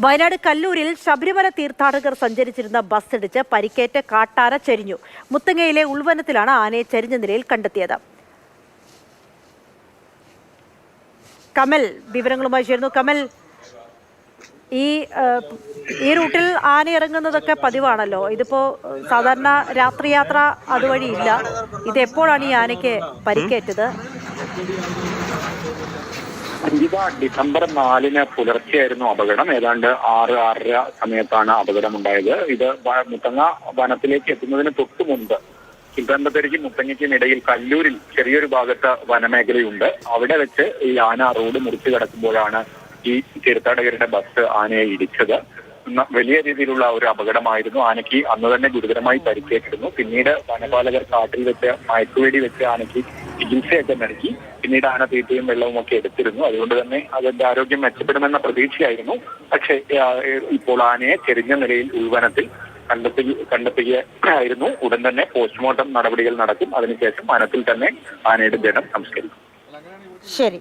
വയനാട് കല്ലൂരിൽ ശബരിമല തീർത്ഥാടകർ സഞ്ചരിച്ചിരുന്ന ബസ് ഇടിച്ച് പരിക്കേറ്റ് കാട്ടാന ചരിഞ്ഞു. മുത്തങ്ങയിലെ ഉൾവനത്തിലാണ് ആനയെ ചരിഞ്ഞ നിലയിൽ കണ്ടെത്തിയത്. കമൽ വിവരങ്ങളുമായി ചേരുന്നു. കമൽ, ഈ റൂട്ടിൽ ആന ഇറങ്ങുന്നതൊക്കെ പതിവാണല്ലോ. ഇതിപ്പോ സാധാരണ രാത്രിയാത്ര അതുവഴിയില്ല. ഇത് എപ്പോഴാണ് ഈ ആനയ്ക്ക് പരിക്കേറ്റത്? സംഗീത, ഡിസംബർ 4-ന് പുലർച്ചെയായിരുന്നു അപകടം. ഏതാണ്ട് 6-6:30 സമയത്താണ് അപകടമുണ്ടായത്. ഇത് മുത്തങ്ങ വനത്തിലേക്ക് എത്തുന്നതിന് തൊട്ടു മുൻപ് സുൽത്താൻബത്തേരിക്കും മുത്തങ്ങയ്ക്കും ഇടയിൽ കല്ലൂരിൽ ചെറിയൊരു ഭാഗത്ത് വനമേഖലയുണ്ട്. അവിടെ വെച്ച് ഈ ആന റോഡ് മുറിച്ചു കടക്കുമ്പോഴാണ് ഈ തീർത്ഥാടകരുടെ ബസ് ആനയെ ഇടിച്ചത്. വലിയ രീതിയിലുള്ള ഒരു അപകടമായിരുന്നു. ആനയ്ക്ക് അന്ന് തന്നെ ഗുരുതരമായി പരിക്കേറ്റിരുന്നു. പിന്നീട് വനപാലകർ കാട്ടിൽ വെച്ച് മയക്കുവെടി വെച്ച് ആനയ്ക്ക് ചികിത്സയൊക്കെ നൽകി. പിന്നീട് ആന തീറ്റയും വെള്ളവും ഒക്കെ എടുത്തിരുന്നു. അതുകൊണ്ട് തന്നെ അതിന്റെ ആരോഗ്യം മെച്ചപ്പെടുമെന്ന പ്രതീക്ഷയായിരുന്നു. പക്ഷേ ഇപ്പോൾ ആനയെ ചെരിഞ്ഞ നിലയിൽ ഉൾവനത്തിൽ കണ്ടെത്തുകയായിരുന്നു. ഉടൻ തന്നെ പോസ്റ്റ്മോർട്ടം നടപടികൾ നടക്കും. അതിനുശേഷം വനത്തിൽ തന്നെ ആനയുടെ ജഡം സംസ്കരിക്കും. ശരി.